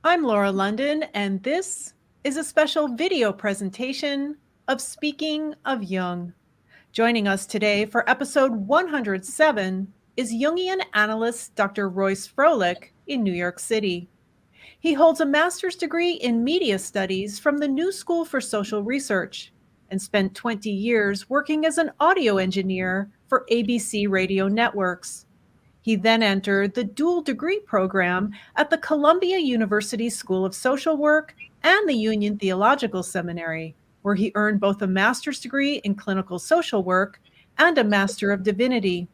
I'm Laura London, and this is a special video presentation of Speaking of Jung. Joining us today for episode 107 is Jungian analyst Dr. Royce Froehlich in New York City. He holds a master's degree in media studies from the New School for Social Research and spent 20 years working as an audio engineer for ABC radio networks. He then entered the dual degree program at the Columbia University School of Social Work and the Union Theological Seminary, where he earned both a master's degree in clinical social work and a Master of Divinity.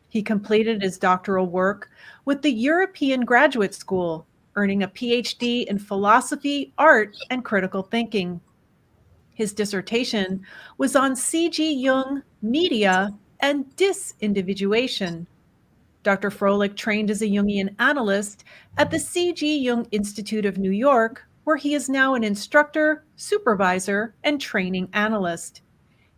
He completed his doctoral work with the European Graduate School, earning a Ph.D. in philosophy, art, and critical thinking. His dissertation was on C.G. Jung, media, and disindividuation. Dr. Froehlich trained as a Jungian analyst at the C.G. Jung Institute of New York, where he is now an instructor, supervisor, and training analyst.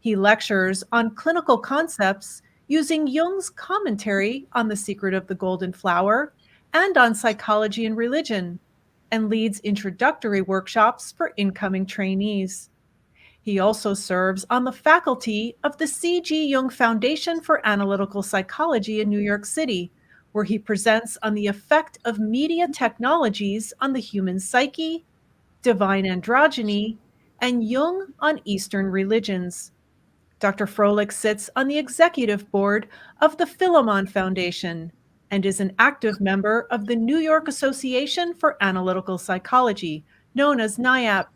He lectures on clinical concepts using Jung's commentary on The Secret of the Golden Flower and on psychology and religion, and leads introductory workshops for incoming trainees. He also serves on the faculty of the C.G. Jung Foundation for Analytical Psychology in New York City, where he presents on the effect of media technologies on the human psyche, divine androgyny, and Jung on Eastern religions. Dr. Froehlich sits on the executive board of the Philemon Foundation and is an active member of the New York Association for Analytical Psychology, known as NIAP.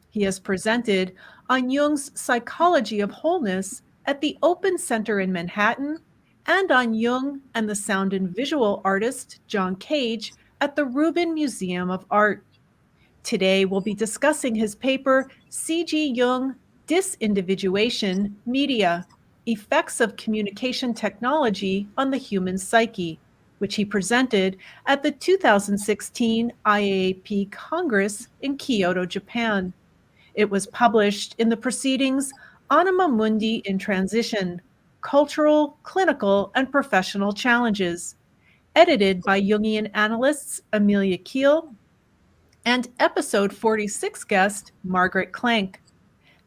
He has presented on Jung's Psychology of Wholeness at the Open Center in Manhattan and on Jung and the sound and visual artist John Cage at the Rubin Museum of Art. Today, we'll be discussing his paper, C.G. Jung, Disindividuation, Media, Effects of Communication Technology on the Human Psyche, which he presented at the 2016 IAAP Congress in Kyoto, Japan. It was published in the proceedings Anima Mundi in Transition, Cultural, Clinical, and Professional Challenges, edited by Jungian analysts Amelia Kiel and episode 46 guest Margaret Klenk.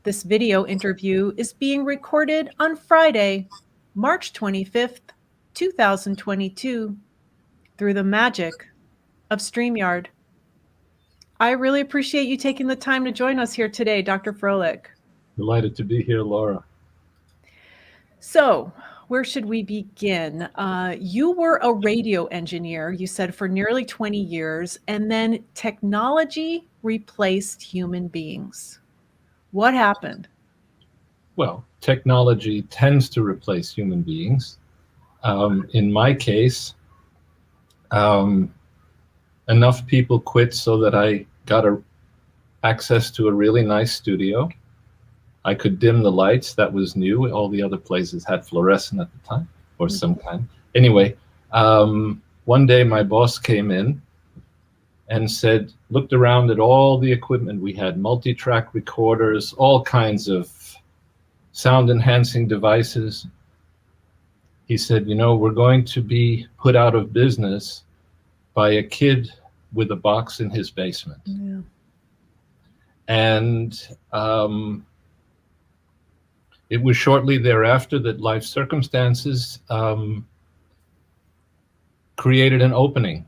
This video interview is being recorded on Friday, March 25th, 2022, through the magic of StreamYard. I really appreciate you taking the time to join us here today, Dr. Froehlich. Delighted to be here, Laura. So, where should we begin? You were a radio engineer, you said, for nearly 20 years, and then technology replaced human beings. What happened? Well, technology tends to replace human beings. In my case, enough people quit so that I got access to a really nice studio. I could dim the lights. That was new. All the other places had fluorescent at the time, or some kind. Anyway, one day my boss came in and said, looked around at all the equipment we had, multi-track recorders, all kinds of sound enhancing devices. He said, we're going to be put out of business by a kid with a box in his basement. Yeah. And it was shortly thereafter that life circumstances created an opening.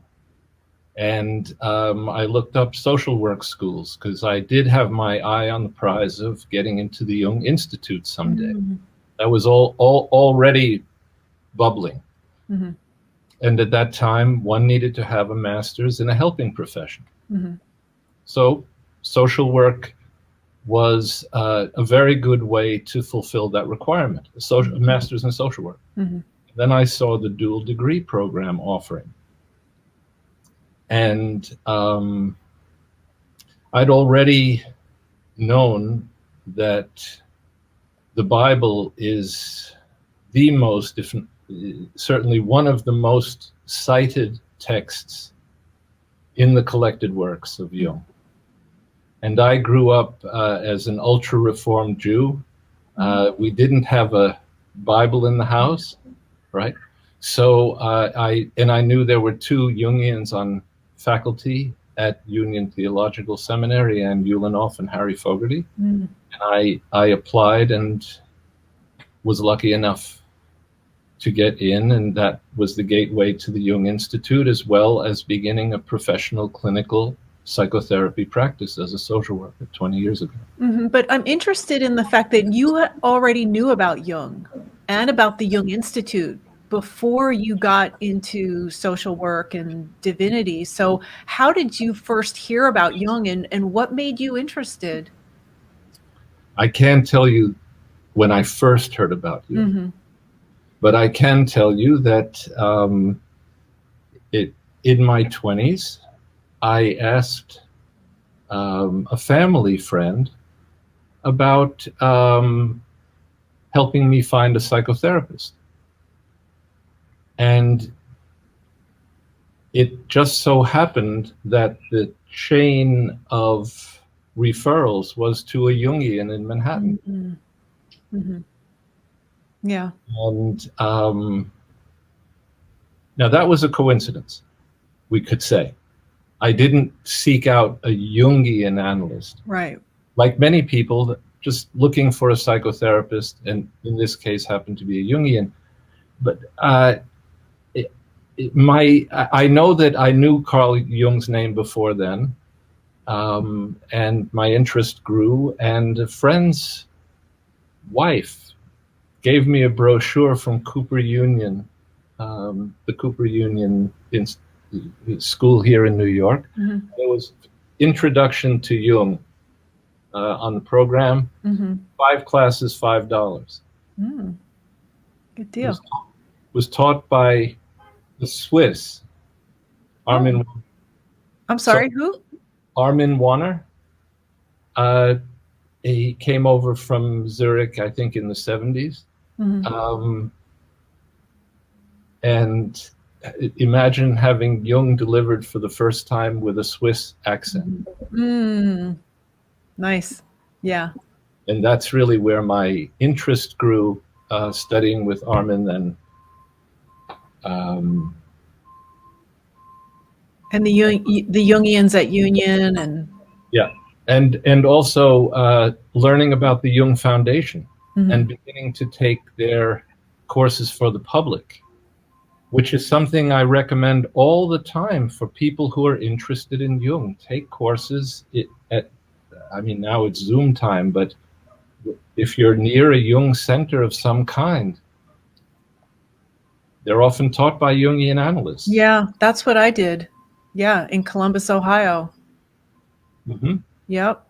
And I looked up social work schools because I did have my eye on the prize of getting into the Jung Institute someday. Mm-hmm. That was all already bubbling. Mm-hmm. And at that time, one needed to have a master's in a helping profession. Mm-hmm. So social work was a very good way to fulfill that requirement, a master's in social work. Mm-hmm. Then I saw the dual degree program offering. And I'd already known that the Bible is the most, certainly one of the most cited texts in the collected works of Jung. And I grew up as an ultra-reformed Jew. We didn't have a Bible in the house, right? So I knew there were two Jungians on faculty at Union Theological Seminary and Ulanoff and Harry Fogarty. Mm. And I applied and was lucky enough to get in, and that was the gateway to the Jung Institute, as well as beginning a professional clinical psychotherapy practice as a social worker 20 years ago. Mm-hmm. But I'm interested in the fact that you already knew about Jung and about the Jung Institute before you got into social work and divinity. So how did you first hear about Jung, and what made you interested? I can't tell you when I first heard about Jung, Mm-hmm. but I can tell you that in my 20s, I asked a family friend about helping me find a psychotherapist. And it just so happened that the chain of referrals was to a Jungian in Manhattan. Mm-hmm. Mm-hmm. Yeah. And now that was a coincidence, we could say. I didn't seek out a Jungian analyst. Right. Like many people, just looking for a psychotherapist, and in this case happened to be a Jungian. But I know that I knew Carl Jung's name before then, and my interest grew, and a friend's wife gave me a brochure from Cooper Union, the Cooper Union school here in New York. Mm-hmm. It was Introduction to Jung on the program. Mm-hmm. 5 classes, $5. Mm. Good deal. Was taught by the Swiss, Armin. Oh. I'm sorry, who? Armin Warner. He came over from Zurich, I think, in the 70s. Mm-hmm. And imagine having Jung delivered for the first time with a Swiss accent. Mm. Nice. Yeah. And that's really where my interest grew, studying with Armin and the Jungians at Union, and yeah, and also learning about the Jung Foundation. Mm-hmm. And beginning to take their courses for the public, which is something I recommend all the time for people who are interested in Jung. Take courses now it's Zoom time, but if you're near a Jung center of some kind, they're often taught by Jungian analysts. Yeah, that's what I did. Yeah, in Columbus, Ohio. Mm-hmm. Yep.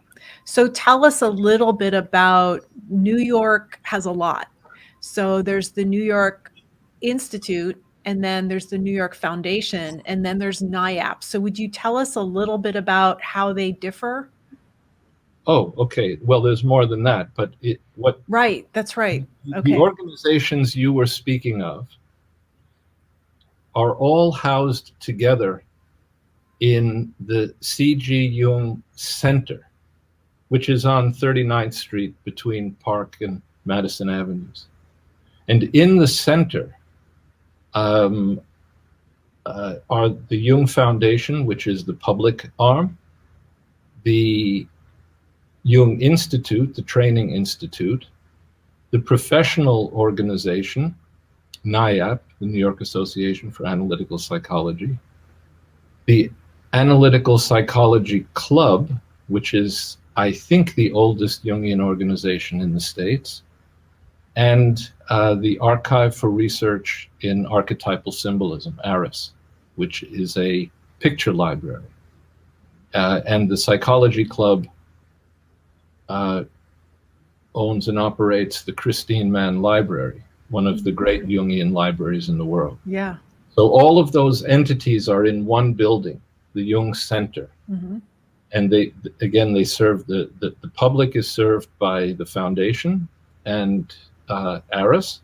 So tell us a little bit about New York. Has a lot. So there's the New York Institute, and then there's the New York Foundation, and then there's NIAP. So would you tell us a little bit about how they differ? Oh, okay. Well, there's more than that, but Right, that's right. Okay. The organizations you were speaking of are all housed together in the C.G. Jung Center, which is on 39th Street between Park and Madison Avenues. And in the center are the Jung Foundation, which is the public arm, the Jung Institute, the training institute, the professional organization, NIAP, the New York Association for Analytical Psychology, the Analytical Psychology Club, which is, I think, the oldest Jungian organization in the States, and the Archive for Research in Archetypal Symbolism, ARIS, which is a picture library. And the Psychology Club owns and operates the Christine Mann Library, one of the great Jungian libraries in the world. Yeah. So all of those entities are in one building, the Jung Center. Mm-hmm. And they serve the public is served by the foundation and ARIS.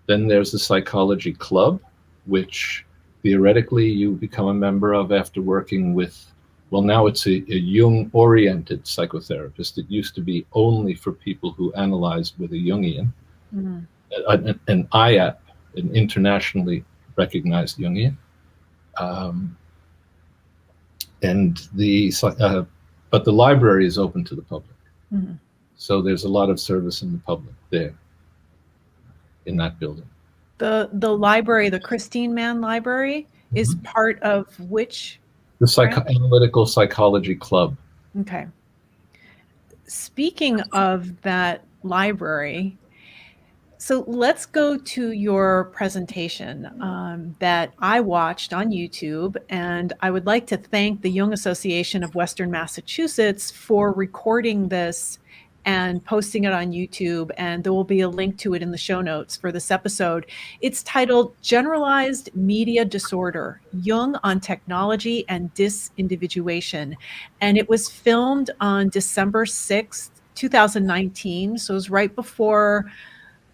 Then there's the Psychology Club, which theoretically you become a member of after working with, well, now it's a Jung-oriented psychotherapist. It used to be only for people who analyzed with a Jungian. Mm-hmm. An IAP, an internationally recognized Jungian. but the library is open to the public. Mm-hmm. So there's a lot of service in the public there, in that building. The library, the Christine Mann Library, is part of which? The Analytical Psychology Club. Okay. Speaking of that library, so let's go to your presentation that I watched on YouTube, and I would like to thank the Jung Association of Western Massachusetts for recording this and posting it on YouTube, and there will be a link to it in the show notes for this episode. It's titled Generalized Media Disorder, Jung on Technology and Disindividuation, and it was filmed on December 6th, 2019, so it was right before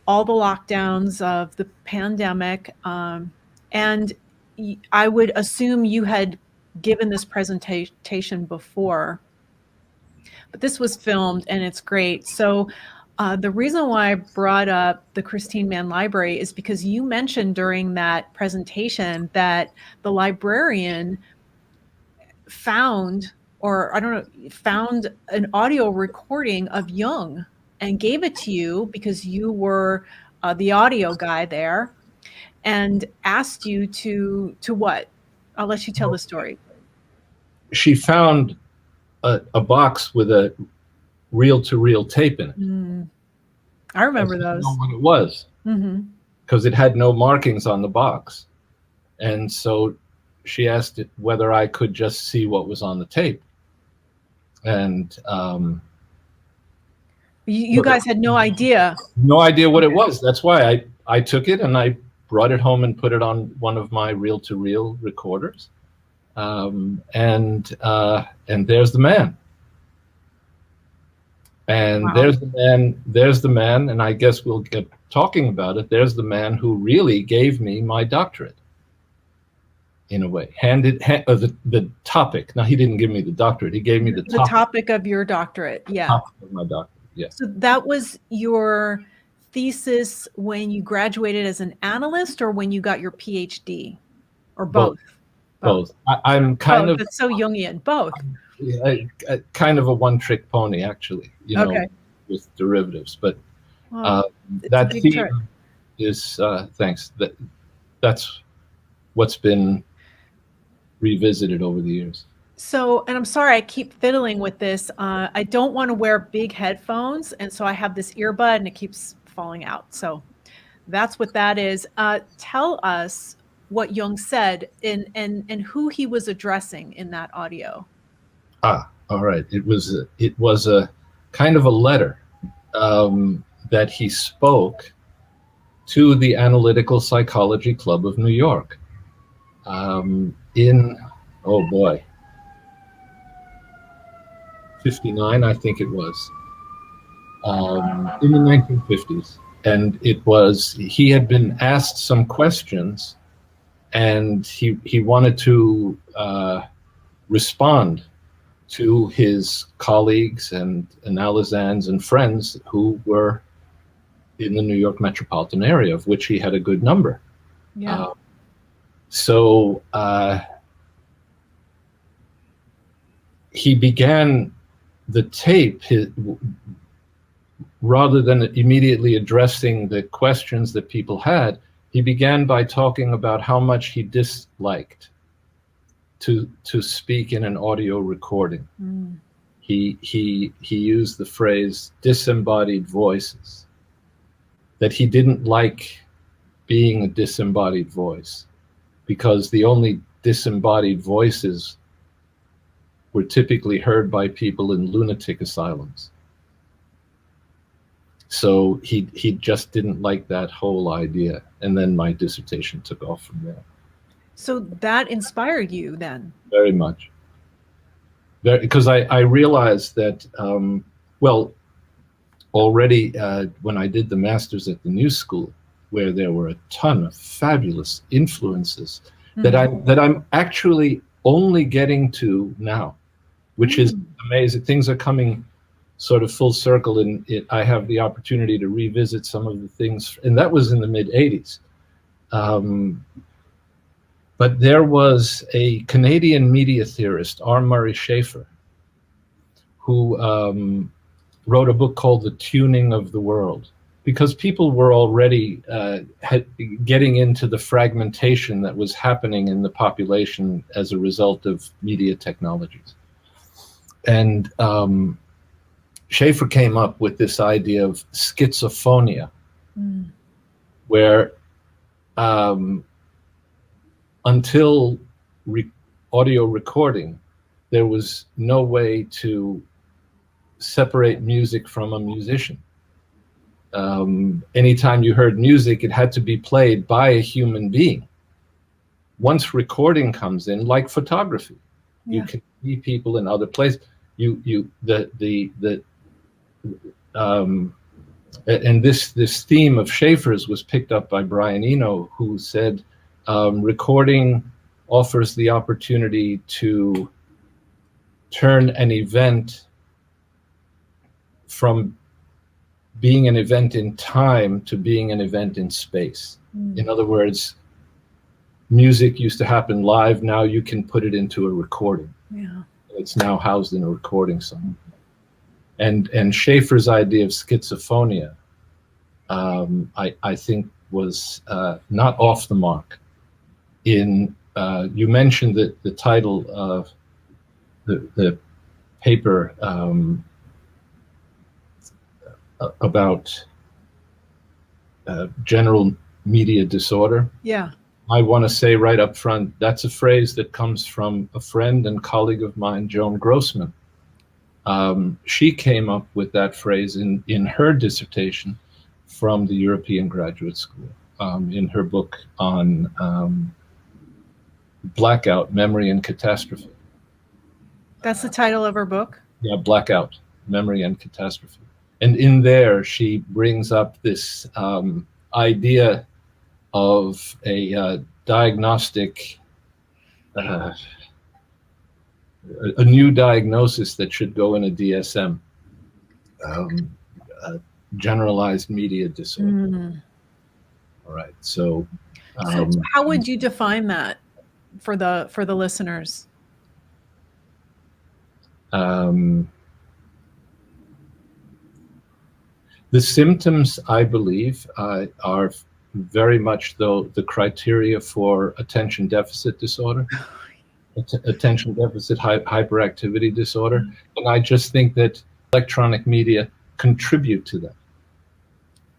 all the lockdowns of the pandemic. And I would assume you had given this presentation before, but this was filmed and it's great. So the reason why I brought up the Christine Mann Library is because you mentioned during that presentation that the librarian found an audio recording of Jung and gave it to you because you were the audio guy there, and asked you to what? I'll let you tell the story. She found a box with a reel-to-reel tape in it. I remember I didn't those. know what it was, because it had no markings on the box, and so she asked it whether I could just see what was on the tape, and you guys had no idea. No idea what it was. That's why I took it and I brought it home and put it on one of my reel-to-reel recorders. And there's the man. And Wow. there's the man, and I guess we'll get talking about it. There's the man who really gave me my doctorate, in a way. The topic. Now, he didn't give me the doctorate. He gave me the topic of your doctorate. Yeah. Topic of my doctorate. Yeah. So that was your thesis when you graduated as an analyst, or when you got your Ph.D., or both? Both. I'm kind of. That's so Jungian. Both. Kind of a one-trick pony, actually. With derivatives, but that theme is thanks. That's what's been revisited over the years. So, and I'm sorry, I keep fiddling with this. I don't want to wear big headphones, and so I have this earbud and it keeps falling out. So that's what that is. Tell us what Jung said and who he was addressing in that audio. All right. It was a kind of a letter that he spoke to the Analytical Psychology Club of New York in, oh boy, 59, I think it was, in the 1950s. And he had been asked some questions, and he wanted to respond to his colleagues and analysans and friends who were in the New York metropolitan area, of which he had a good number. Yeah. So he began the tape, rather than immediately addressing the questions that people had, he began by talking about how much he disliked to speak in an audio recording. He used the phrase disembodied voices, that he didn't like being a disembodied voice, because the only disembodied voices were typically heard by people in lunatic asylums. So he just didn't like that whole idea. And then my dissertation took off from there. So that inspired you then? Very much. Because I realized that, already when I did the master's at the New School, where there were a ton of fabulous influences that I'm actually only getting to now, which is amazing. Things are coming sort of full circle, and I have the opportunity to revisit some of the things, and that was in the mid-'80s. But there was a Canadian media theorist, R. Murray Schafer, who wrote a book called The Tuning of the World, because people were already getting into the fragmentation that was happening in the population as a result of media technologies. And Schafer came up with this idea of schizophonia, where until audio recording, there was no way to separate music from a musician. Anytime you heard music, it had to be played by a human being. Once recording comes in, like photography, you can see people in other places. And this theme of Schafer's was picked up by Brian Eno, who said recording offers the opportunity to turn an event from being an event in time to being an event in space. In other words, music used to happen live. Now you can put it into a recording. It's now housed in a recording somewhere. And Schafer's idea of schizophonia, I think, was not off the mark. You mentioned that the title of the paper about general media disorder. Yeah. I want to say right up front, that's a phrase that comes from a friend and colleague of mine, Joan Grossman. She came up with that phrase in her dissertation from the European Graduate School, in her book on blackout, memory, and catastrophe. That's the title of her book? Yeah, Blackout, Memory, and Catastrophe. And in there, she brings up this idea of a diagnostic, a new diagnosis that should go in a DSM, generalized media disorder. All right, so how would you define that for the listeners? The symptoms, I believe, are very much, though, the criteria for attention deficit disorder, attention deficit hyperactivity disorder. And I just think that electronic media contribute to that.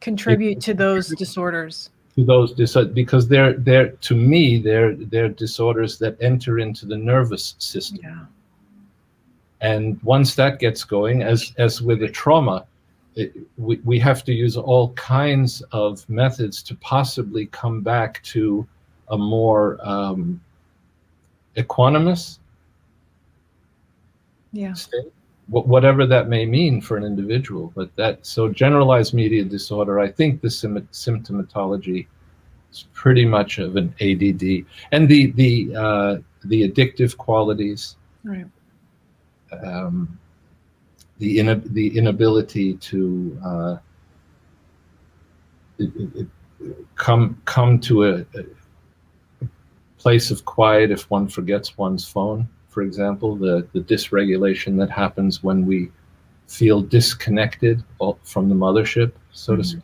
Contribute to those disorders. To those because they're to me, they're disorders that enter into the nervous system. Yeah. And once that gets going, as with a trauma, we have to use all kinds of methods to possibly come back to a more equanimous state, whatever that may mean for an individual. But so generalized media disorder, I think the symptomatology is pretty much of an ADD, and the addictive qualities. Right. The inability to come to a place of quiet if one forgets one's phone, for example, the dysregulation that happens when we feel disconnected from the mothership, so to speak.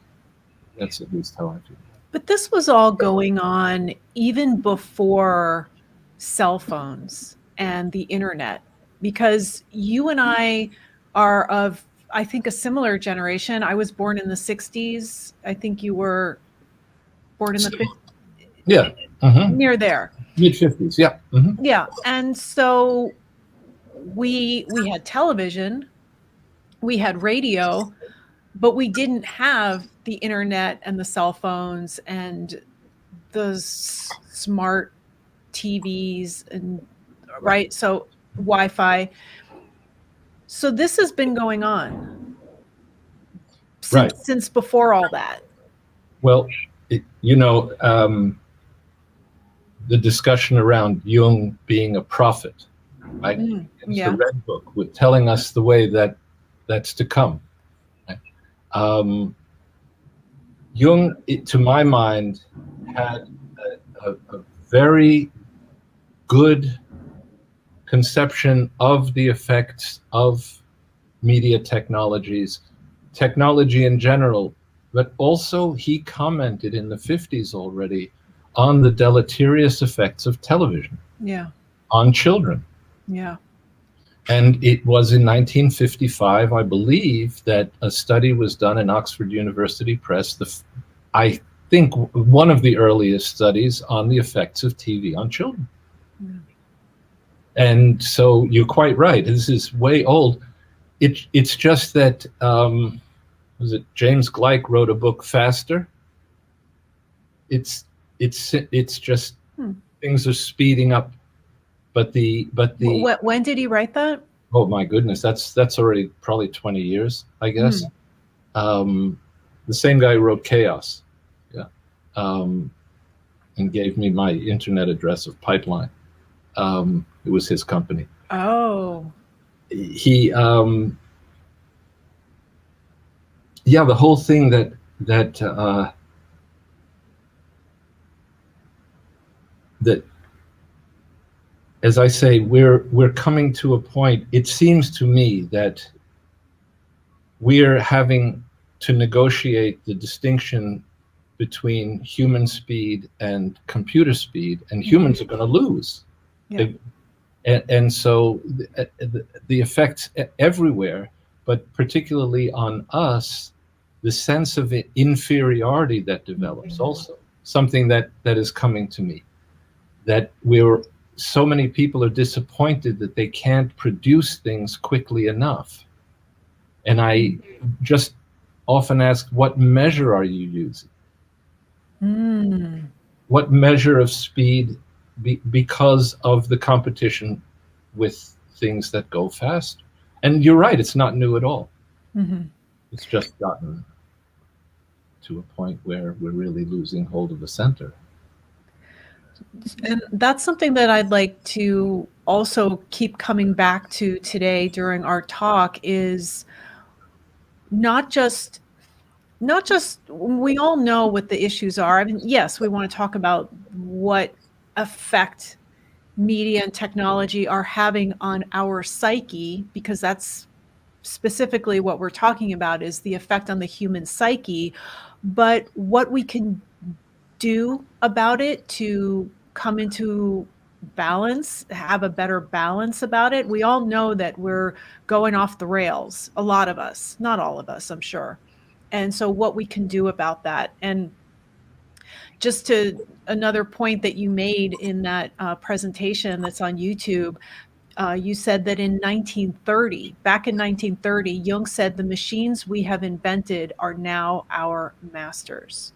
That's at least how I feel. But this was all going on even before cell phones and the internet, because you and I are of, I think, a similar generation. I was born in the 60s. I think you were born in the 50s. Yeah. Near there. Mid-50s, yeah. Yeah. And so we had television, we had radio, but we didn't have the internet and the cell phones and the smart TVs and right. So Wi-Fi. So this has been going on since before all that. Well, the discussion around Jung being a prophet, right? It's the Red Book with telling us the way that's to come. Right? Jung, to my mind, had a very good conception of the effects of media technologies, technology in general, but also he commented in the 50s already on the deleterious effects of television on children. Yeah. And it was in 1955, I believe, that a study was done in Oxford University Press, I think one of the earliest studies on the effects of TV on children. Mm. And so you're quite right. This is way old. It's just that, was it James Gleick wrote a book, Faster? It's just things are speeding up. But when did he write that? Oh my goodness, that's already probably 20 years, I guess. The same guy who wrote Chaos, yeah, and gave me my internet address of Pipeline. It was his company. Oh. He, yeah, the whole thing that as I say, we're coming to a point, it seems to me, that we're having to negotiate the distinction between human speed and computer speed, and humans are going to lose. Yeah. And so the effects everywhere, but particularly on us, the sense of inferiority that develops also, something that is coming to me, that so many people are disappointed that they can't produce things quickly enough. And I just often ask, what measure are you using? What measure of speed, because of the competition with things that go fast? And you're right, it's not new at all. It's just gotten to a point where we're really losing hold of the center. And that's something that I'd like to also keep coming back to today during our talk, is not just we all know what the issues are. I mean, yes, we want to talk about what effect media and technology are having on our psyche, because that's specifically what we're talking about, is the effect on the human psyche. But what we can do about it to come into balance, have a better balance about it. We all know that we're going off the rails, a lot of us, not all of us, I'm sure. And so what we can do about that. And just to another point that you made in that presentation that's on YouTube, you said that in 1930, back in 1930, Jung said, the machines we have invented are now our masters.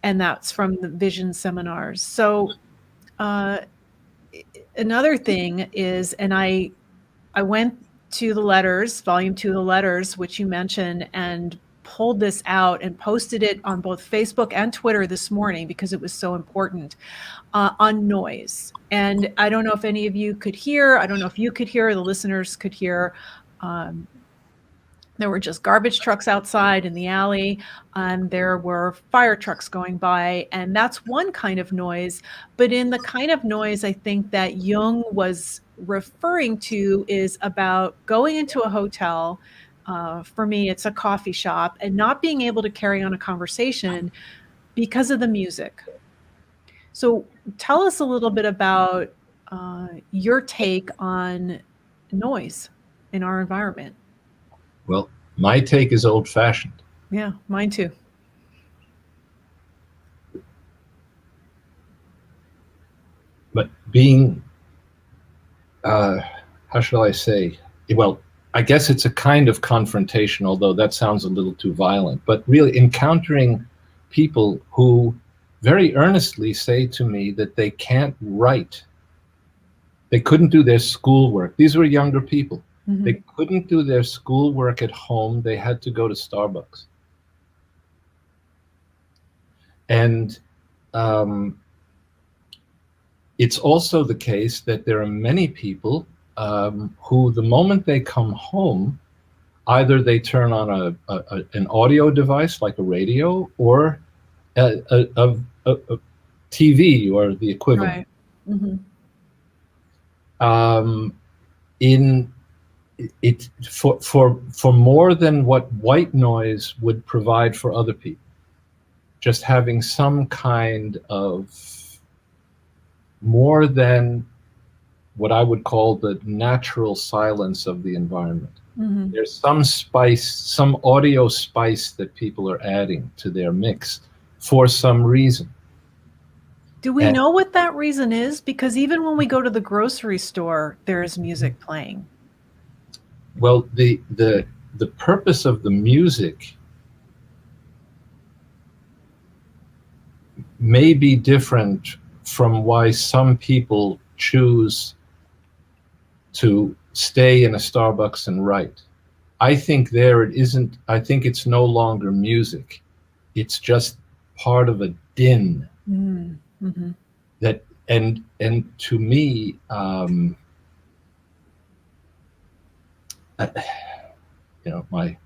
And that's from the Vision seminars. So another thing is, and I went to the letters, volume 2 of the letters, which you mentioned, and pulled this out and posted it on both Facebook and Twitter this morning because it was so important, on noise. And I don't know if any of you could hear, I don't know if you could hear, the listeners could hear, there were just garbage trucks outside in the alley, and there were fire trucks going by, and that's one kind of noise. But in the kind of noise I think that Jung was referring to is about going into a hotel, for me it's a coffee shop, and not being able to carry on a conversation because of the music. So tell us a little bit about your take on noise in our environment. Well, my take is old-fashioned. Yeah, mine too. But being, how shall I say? Well, I guess it's a kind of confrontation, although that sounds a little too violent. But really encountering people who very earnestly say to me that they can't write. They couldn't do their schoolwork. These were younger people. They couldn't do their schoolwork at home. They had to go to Starbucks. And it's also the case that there are many people who, the moment they come home, either they turn on an audio device like a radio, or a TV or the equivalent. Right. in it for more than what white noise would provide for other people. Just having some kind of more than what I would call the natural silence of the environment. Mm-hmm. There's some spice, some audio spice that people are adding to their mix for some reason. Do we know what that reason is? Because even when we go to the grocery store, there is music playing. Well, the purpose of the music may be different from why some people choose to stay in a Starbucks and write. I think there it isn't. I think it's no longer music. It's just part of a din. Mm-hmm. That and to me, you know, my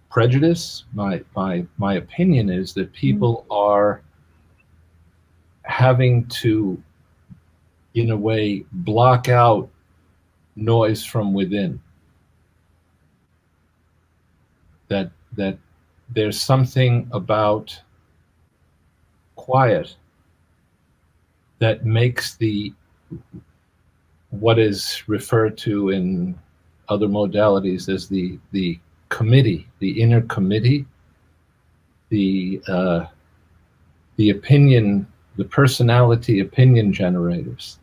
prejudice, my opinion is that people are having to, in a way, block out noise from within. That there's something about quiet that makes what is referred to in other modalities as the committee, the inner committee, the opinion, the personality opinion generators,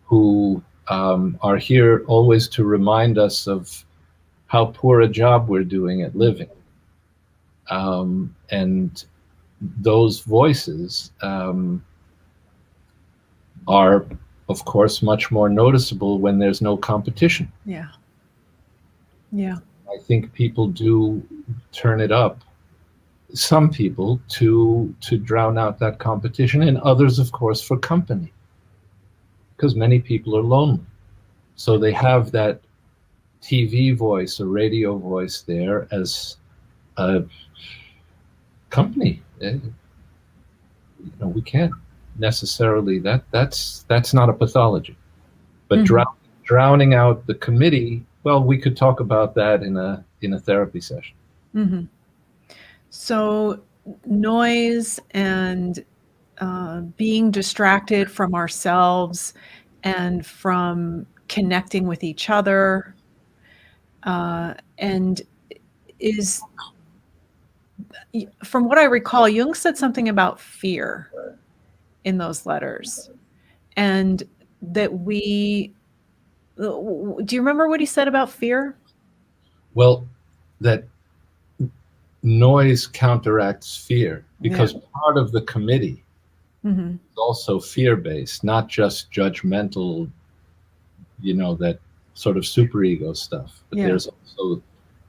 who are here always to remind us of how poor a job we're doing at living. And those voices are, of course, much more noticeable when there's no competition. Yeah. Yeah. I think people do turn it up, some people, to drown out that competition, and others, of course, for company, because many people are lonely. So they have that TV voice, a radio voice there as a company. You know, we can't necessarily, that's not a pathology. But drowning out the committee, well, we could talk about that in a therapy session. Mm-hmm. So noise and being distracted from ourselves and from connecting with each other, and is, from what I recall, Jung said something about fear in those letters, and that do you remember what he said about fear? Well, that noise counteracts fear, because part of the committee is also fear-based, not just judgmental, you know, that sort of superego stuff. But there's also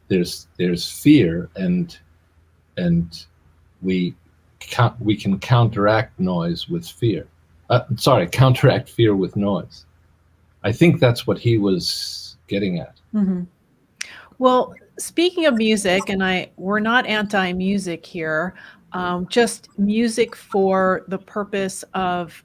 there's fear, and we can counteract noise with fear. Counteract fear with noise. I think that's what he was getting at. Mm-hmm. Well, speaking of music, and we're not anti-music here, just music for the purpose of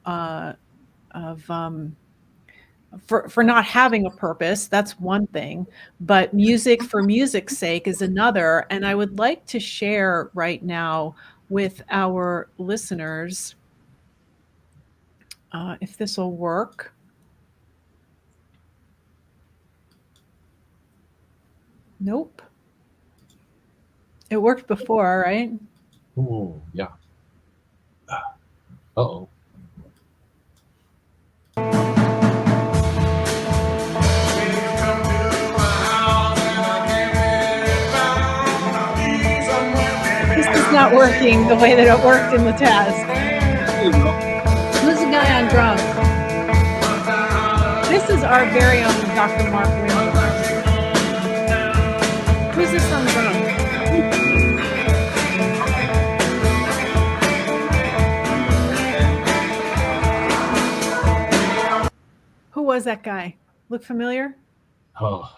for not having a purpose, that's one thing, but music for music's sake is another. And I would like to share right now with our listeners, if this will work. Nope. It worked before, right? Oh, yeah. Uh-oh. This is not working the way that it worked in the task. Who's the guy on drums? This is our very own Dr. Mark Windler. Who's this on drums? Who was that guy? Look familiar? Oh,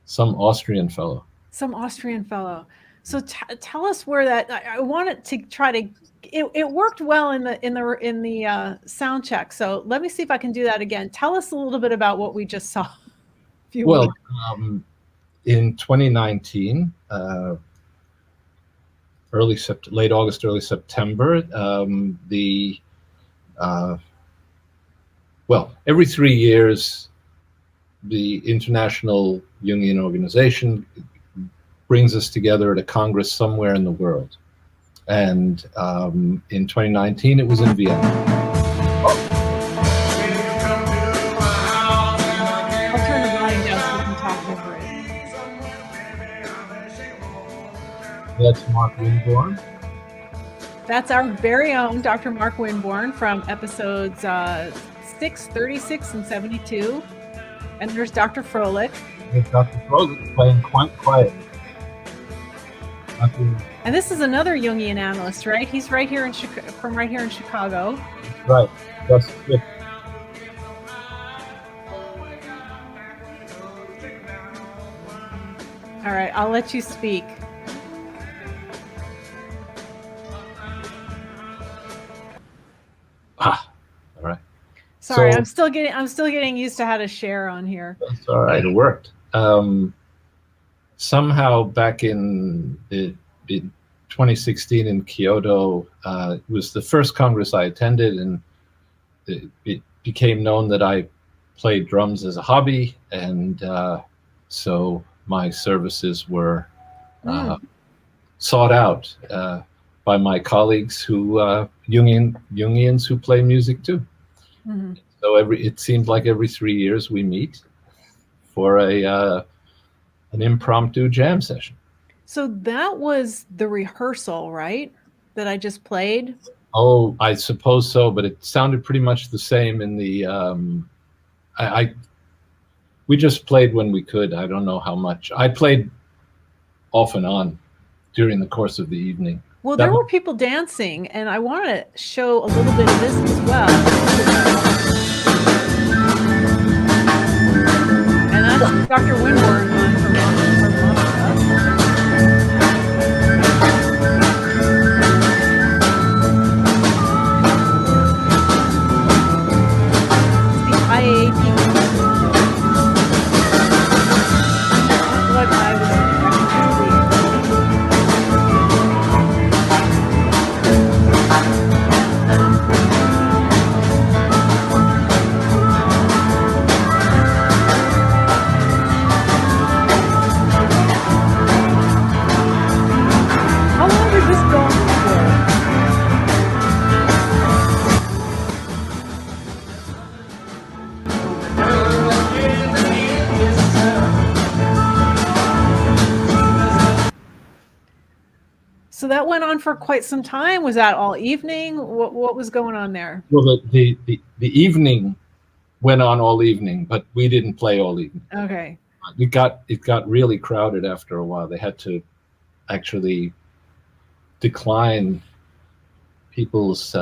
some Austrian fellow. Some Austrian fellow. So tell us where that. I wanted to try to. It worked well in the sound check. So let me see if I can do that again. Tell us a little bit about what we just saw, if you Well, would. in 2019, late August, early September, every 3 years, the International Jungian Organization brings us together at a congress somewhere in the world. And in 2019, it was in Vienna. I'll turn the volume down so we can talk over it. That's Mark Winborn. That's our very own Dr. Mark Winborn from episodes 6, 36, and 72. And there's Dr. Froehlich. There's Dr. Froehlich playing quite quiet. And this is another Jungian analyst, right? He's right here in Chicago. That's right. That's it. All right, I'll let you speak. All right. Sorry, so, I'm still getting used to how to share on here. That's all right. It worked. Somehow back in 2016 in Kyoto, it was the first Congress I attended, and it became known that I played drums as a hobby, and so my services were sought out by my colleagues who Jungians who play music too. Mm-hmm. So it seemed like every 3 years we meet for an impromptu jam session. So that was the rehearsal, right? That I just played? Oh, I suppose so, but it sounded pretty much the same in the we just played when we could. I don't know how much. I played off and on during the course of the evening. Well, there were people dancing, and I want to show a little bit of this as well. And that's Dr. Winborn on from the IAAP. What I was So that went on for quite some time. Was that all evening? What was going on there? Well, the evening went on all evening, but we didn't play all evening. Okay. It got really crowded after a while. They had to actually decline people's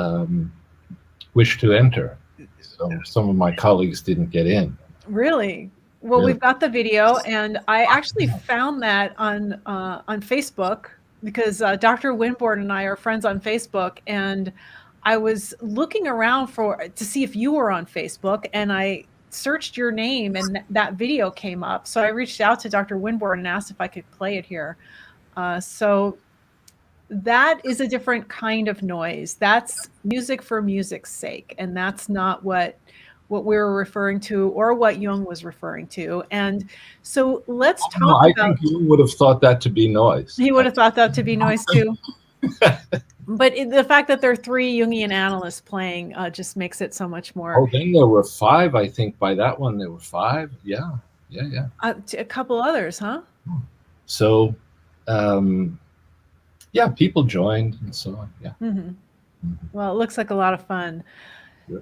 wish to enter. So some of my colleagues didn't get in. Really? Well, we've got the video, and I actually found that on Facebook, because Dr. Winborn and I are friends on Facebook, and I was looking around to see if you were on Facebook, and I searched your name, and that video came up. So I reached out to Dr. Winborn and asked if I could play it here. So that is a different kind of noise. That's music for music's sake, and that's not what we were referring to or what Jung was referring to. And so let's talk about... I think Jung would have thought that to be noise. He would have thought that to be noise too. But the fact that there are 3 Jungian analysts playing just makes it so much more... Oh, then there were 5, I think. By that one, there were 5. Yeah. A couple others, huh? So, yeah, people joined and so on. Yeah. Mm-hmm. Mm-hmm. Well, it looks like a lot of fun.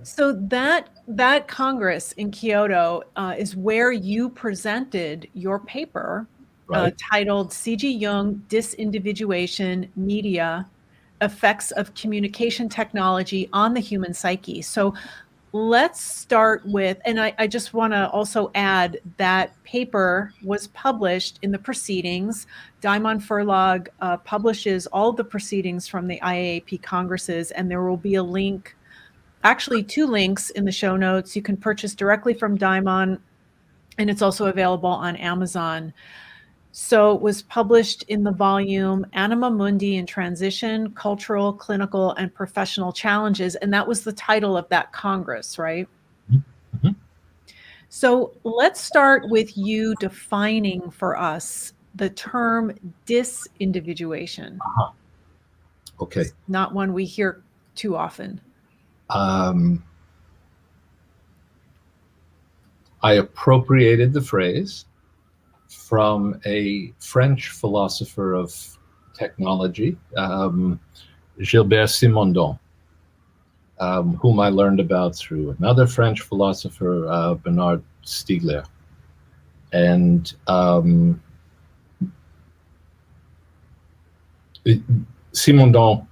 So that Congress in Kyoto is where you presented your paper, right, titled C.G. Jung, Disindividuation, Media, Effects of Communication Technology on the Human Psyche. So let's start with, and I just want to also add that paper was published in the proceedings. Diamond Furlog publishes all the proceedings from the IAAP Congresses, and there will be a link, actually 2 links in the show notes. You can purchase directly from Diamond, and it's also available on Amazon. So it was published in the volume Anima Mundi in Transition, Cultural, Clinical, and Professional Challenges. And that was the title of that Congress, right? Mm-hmm. So let's start with you defining for us the term disindividuation. Okay. It's not one we hear too often. I appropriated the phrase from a French philosopher of technology, Gilbert Simondon, whom I learned about through another French philosopher, Bernard Stiegler. And Simondon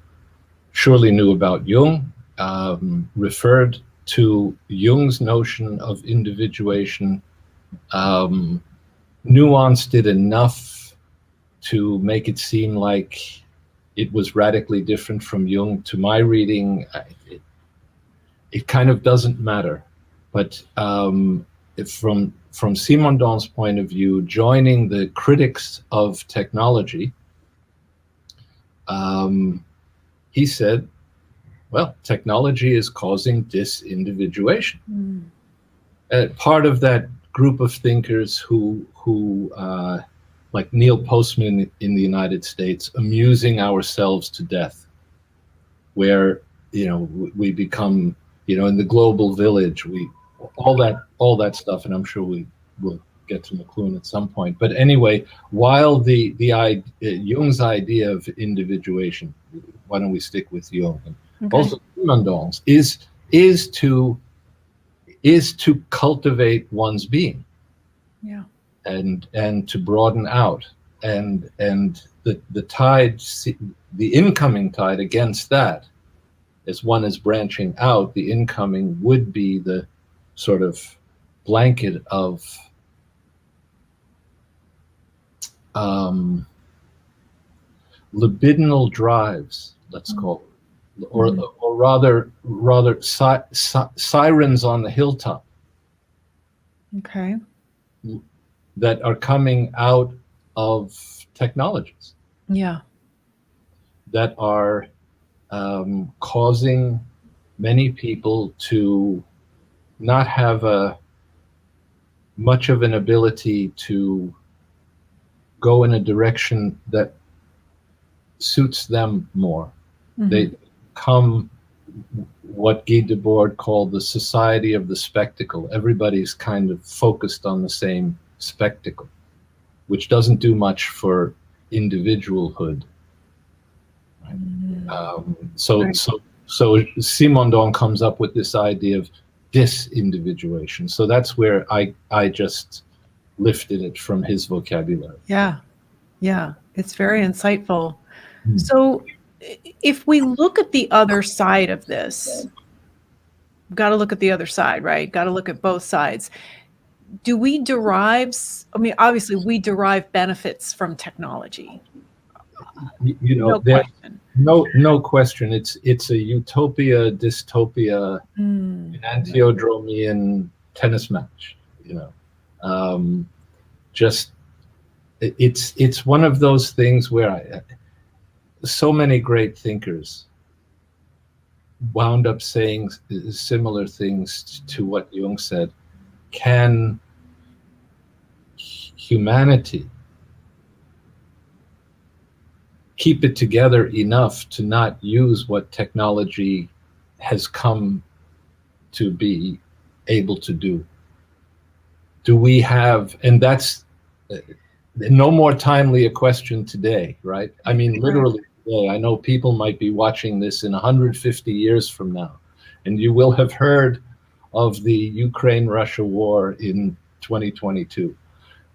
surely knew about Jung, referred to Jung's notion of individuation, nuanced it enough to make it seem like it was radically different from Jung. To my reading, it kind of doesn't matter. But from Simondon's point of view, joining the critics of technology, he said, well, technology is causing disindividuation. Part of that group of thinkers who like Neil Postman in the United States, amusing ourselves to death, where, we become, in the global village, all that stuff, and I'm sure we will get to McLuhan at some point. But anyway, while the Jung's idea of individuation, why don't we stick with Jung? Okay. Also, Simondon's is to cultivate one's being, and to broaden out, and the tide, the incoming tide against that, as one is branching out, the incoming would be the sort of blanket of libidinal drives, let's call it, or rather sirens on the hilltop. Okay. That are coming out of technologies. Yeah. That are causing many people to not have much of an ability to go in a direction that suits them more. They become what Guy Debord called the society of the spectacle. Everybody's kind of focused on the same spectacle, which doesn't do much for individualhood. Right? So Simondon comes up with this idea of disindividuation. So that's where I just lifted it from his vocabulary. Yeah. It's very insightful. So if we look at the other side of this, we've got to look at the other side, right? Got to look at both sides. Do we derive, obviously we derive benefits from technology. No question. It's a utopia, dystopia, an antiodromian tennis match, just it's one of those things where so many great thinkers wound up saying similar things to what Jung said. Can humanity keep it together enough to not use what technology has come to be able to do? Do we have, and that's no more timely a question today, right? I mean, literally today. I know people might be watching this in 150 years from now, and you will have heard of the Ukraine-Russia war in 2022.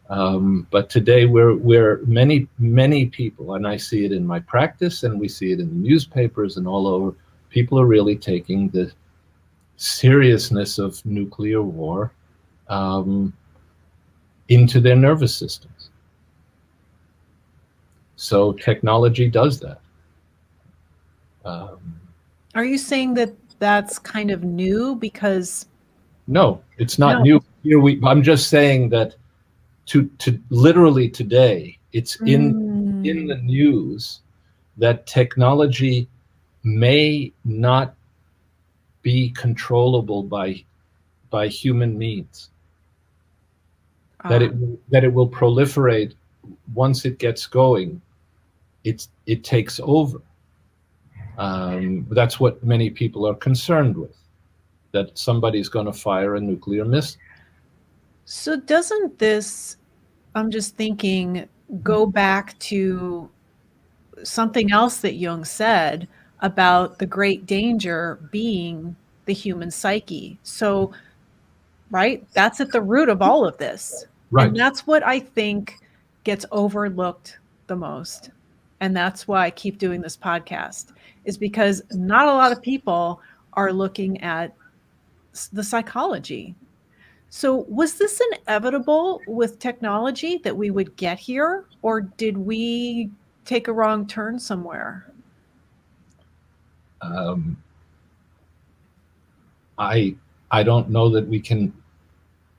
But today we're many people, and I see it in my practice, and we see it in the newspapers and all over. People are really taking seriousness of nuclear war into their nervous systems. So technology does that. Are you saying that that's kind of new? Because no, it's not no. new. I'm just saying that to literally today, it's in the news that technology may not be controllable by human means. That it will proliferate once it gets going. It takes over. That's what many people are concerned with, that somebody's going to fire a nuclear missile. So doesn't this, I'm just thinking, go back to something else that Jung said about the great danger being the human psyche? So, right, that's at the root of all of this. Right. And that's what I think gets overlooked the most. And that's why I keep doing this podcast, is because not a lot of people are looking at the psychology. So was this inevitable with technology that we would get here, or did we take a wrong turn somewhere? I don't know that we can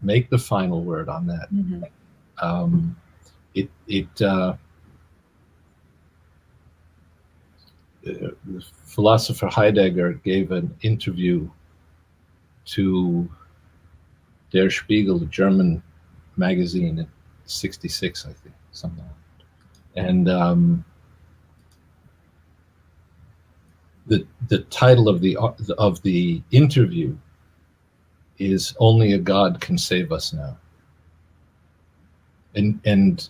make the final word on that. The philosopher Heidegger gave an interview to Der Spiegel, the German magazine, in '66, I think, something like that. And the title of the interview is "Only a God Can Save Us Now." And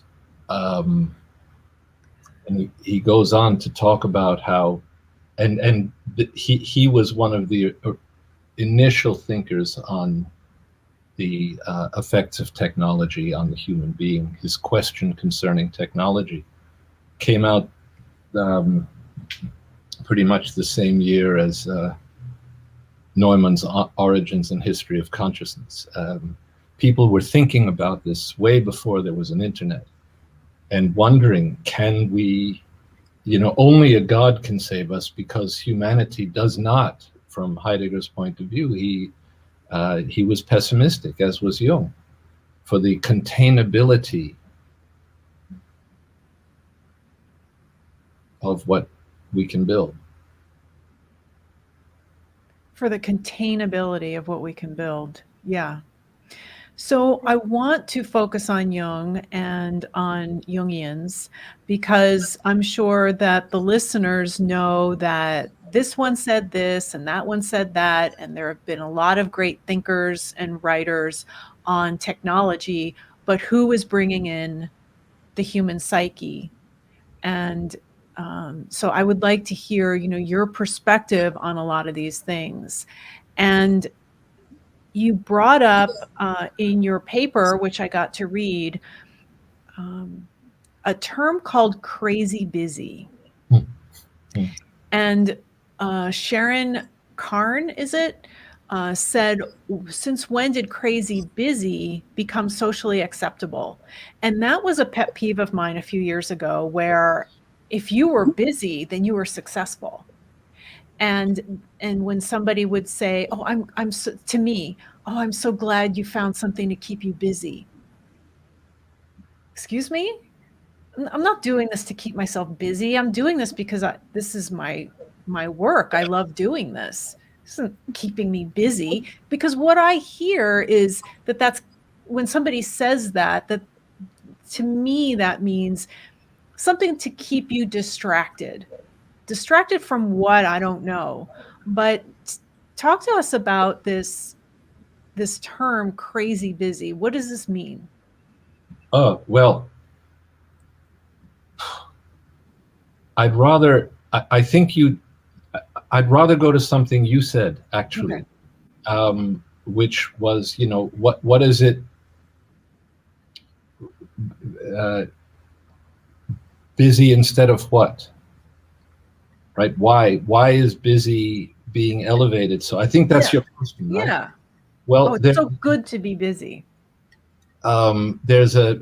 he goes on to talk about how, he was one of the initial thinkers on the effects of technology on the human being. His question concerning technology came out pretty much the same year as Neumann's Origins and History of Consciousness. People were thinking about this way before there was an internet, and wondering, can we, only a God can save us, because humanity does not, from Heidegger's point of view. He was pessimistic, as was Jung, for the containability of what we can build. For the containability of what we can build. Yeah. So I want to focus on Jung and on Jungians, because I'm sure that the listeners know that this one said this and that one said that, and there have been a lot of great thinkers and writers on technology, but who is bringing in the human psyche? And so I would like to hear, your perspective on a lot of these things. And you brought up in your paper, which I got to read, a term called crazy busy. And Sharon Karn, is it, said, since when did crazy busy become socially acceptable? And that was a pet peeve of mine a few years ago, where if you were busy, then you were successful. And when somebody would say, "Oh, I'm so," to me, "Oh, I'm so glad you found something to keep you busy." Excuse me? I'm not doing this to keep myself busy. I'm doing this because this is my work. I love doing this. This isn't keeping me busy, because what I hear is that's when somebody says that to me, that means something to keep you distracted. Distracted from what? I don't know. But talk to us about this term crazy busy. What does this mean? Well, I'd rather go to something you said, actually. Okay. Which was, what is it? Busy instead of what? Right? Why is busy being elevated. So I think that's your question, right? Yeah. Well, Oh, it's so good to be busy. There's a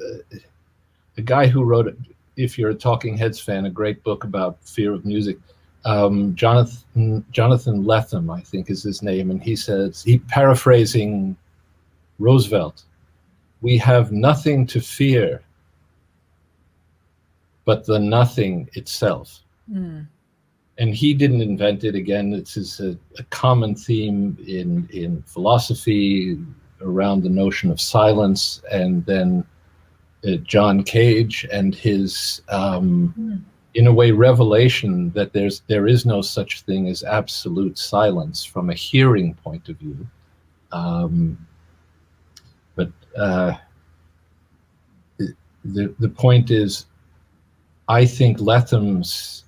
guy who wrote, if you're a Talking Heads fan, a great book about fear of music. Jonathan Lethem, I think is his name, and he says, he paraphrasing Roosevelt, "We have nothing to fear but the nothing itself." Mm. And he didn't invent it. Again, this is a common theme in philosophy around the notion of silence, and then John Cage and his in a way revelation that there is no such thing as absolute silence from a hearing point of view. But the point is, I think Lethem's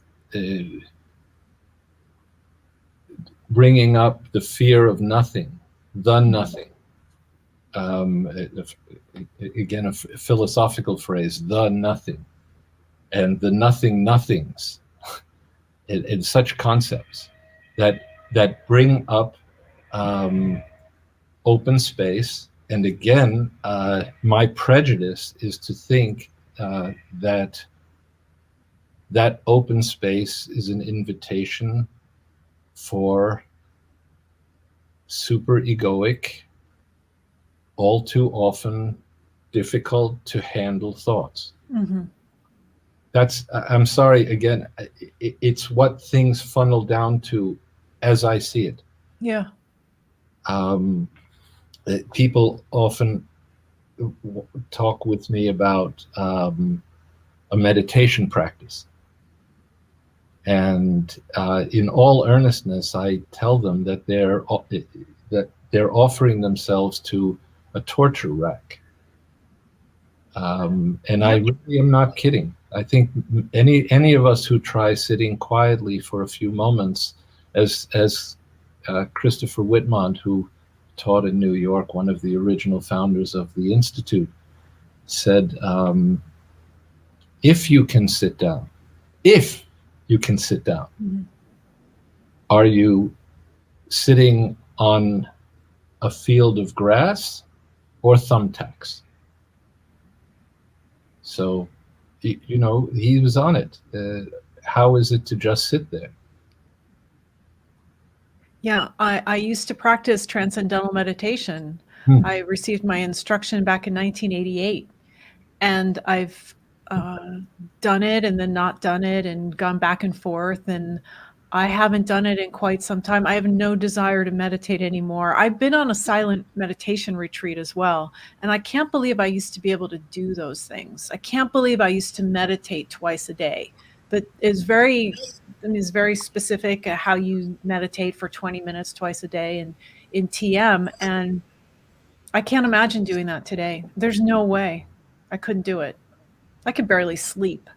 bringing up the fear of nothing, the nothing. Again, a philosophical phrase, the nothing, and the nothings, and such concepts that bring up open space. And again, my prejudice is to think that open space is an invitation for super egoic, all too often difficult to handle thoughts. Mm-hmm. I'm sorry, again, it's what things funnel down to as I see it. Yeah. People often talk with me about a meditation practice. And in all earnestness, I tell them that they're offering themselves to a torture rack. And I really am not kidding. I think any of us who try sitting quietly for a few moments, as Christopher Whitmont, who taught in New York, one of the original founders of the Institute, said, if you can sit down, mm-hmm. Are you sitting on a field of grass or thumbtacks? So, he was on it. How is it to just sit there? Yeah, I used to practice transcendental meditation. I received my instruction back in 1988, and I've done it and then not done it and gone back and forth, and I haven't done it in quite some time. I have no desire to meditate anymore. I've been on a silent meditation retreat as well, and I can't believe I used to be able to do those things. I can't believe I used to meditate twice a day. But it's very specific how you meditate for 20 minutes twice a day and in TM, and I can't imagine doing that today. There's no way. I couldn't do it. I could barely sleep.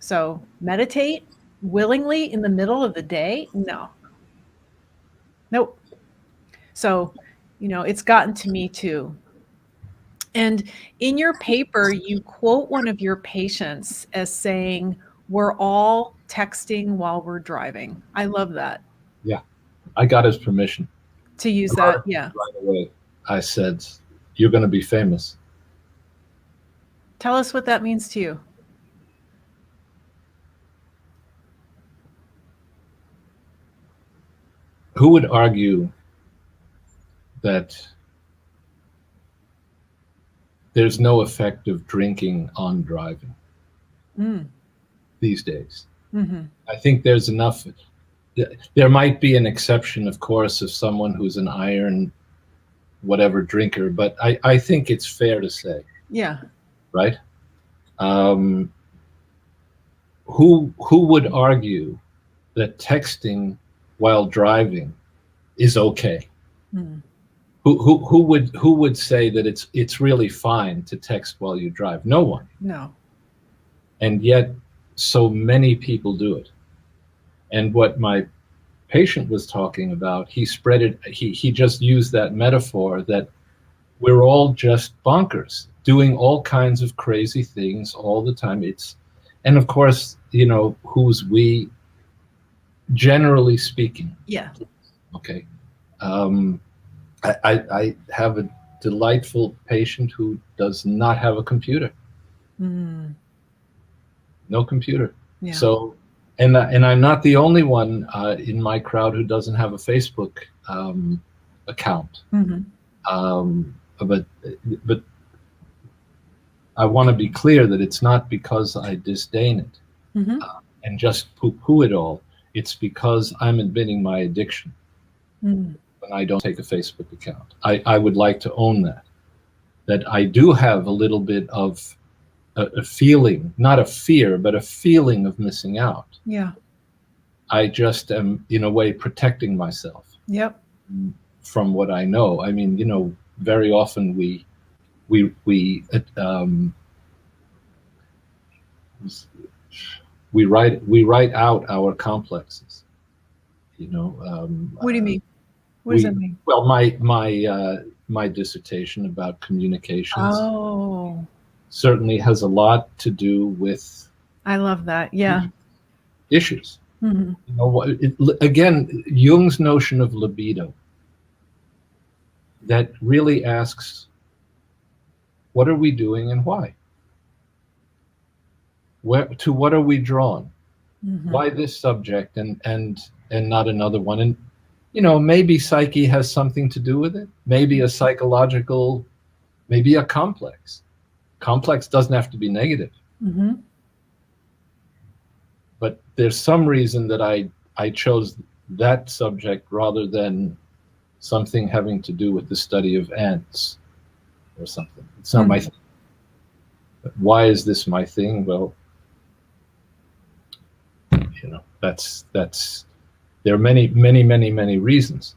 So meditate willingly in the middle of the day? No. Nope. So, it's gotten to me too. And in your paper, you quote one of your patients as saying, "We're all texting while we're driving." I love that. Yeah. I got his permission to use that. Yeah. Right away. I said, "You're going to be famous." Tell us what that means to you. Who would argue that there's no effect of drinking on driving these days? Mm-hmm. I think there's enough. There might be an exception, of course, of someone who's an iron whatever drinker, but I think it's fair to say. Yeah. Right? Who would argue that texting while driving is okay? Mm. Who would say that it's really fine to text while you drive? No one. No. And yet so many people do it. And what my patient was talking about, he just used that metaphor that we're all just bonkers, doing all kinds of crazy things all the time. And of course, who's we? generally speaking. Yeah. Okay. I have a delightful patient who does not have a computer. No computer. Yeah. So, and I'm not the only one in my crowd who doesn't have a Facebook account. But I want to be clear that it's not because I disdain it and just poo-poo it all. It's because I'm admitting my addiction when I don't take a Facebook account. I would like to own that I do have a little bit of a feeling, not a fear, but a feeling of missing out. Yeah. I just am, in a way, protecting myself. Yep. From what I know. I mean, very often we write out our complexes. What do you mean? What does that mean? Well, my dissertation about communications certainly has a lot to do with. I love that. Yeah. Issues. Again, Jung's notion of libido that really asks, what are we doing and why? To what are we drawn? Why this subject and not another one? And maybe psyche has something to do with it. Maybe a psychological, maybe a complex. Complex doesn't have to be negative. But there's some reason that I chose that subject rather than something having to do with the study of ants or something. It's not my thing. But why is this my thing? Well, that's there are many reasons.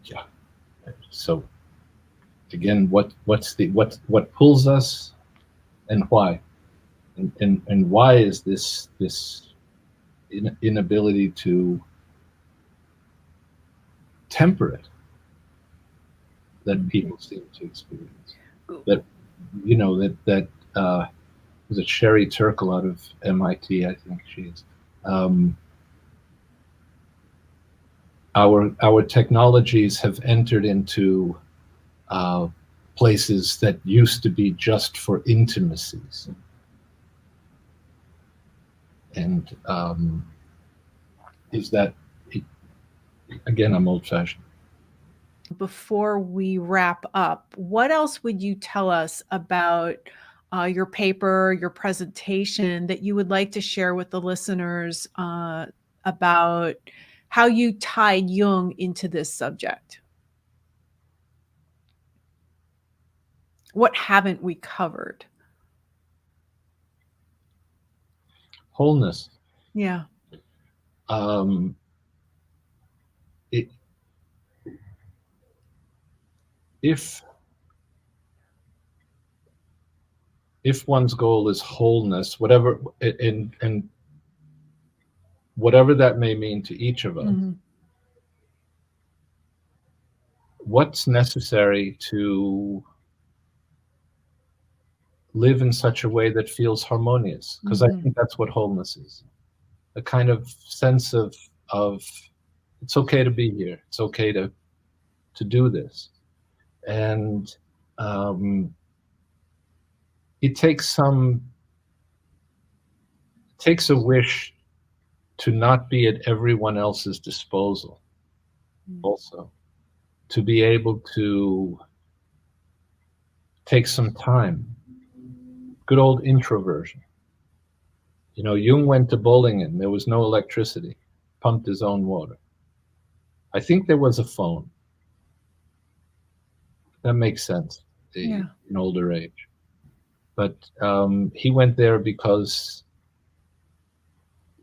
Yeah. So again, what pulls us and why? And why is this inability to temper it that people seem to experience? That was it Sherry Turkle out of MIT, I think she is. Our technologies have entered into places that used to be just for intimacies. And is that, again, I'm old-fashioned. Before we wrap up, what else would you tell us about your paper, your presentation that you would like to share with the listeners about how you tied Jung into this subject? What haven't we covered? Wholeness. Yeah. If one's goal is wholeness, whatever, and whatever that may mean to each of us, what's necessary to live in such a way that feels harmonious? Because I think that's what wholeness is. A kind of sense of it's okay to be here. It's okay to do this. And it takes a wish to not be at everyone else's disposal. Also, to be able to take some time. Good old introversion. Jung went to Bollingen. There was no electricity. Pumped his own water. I think there was a phone. That makes sense in older age. But he went there because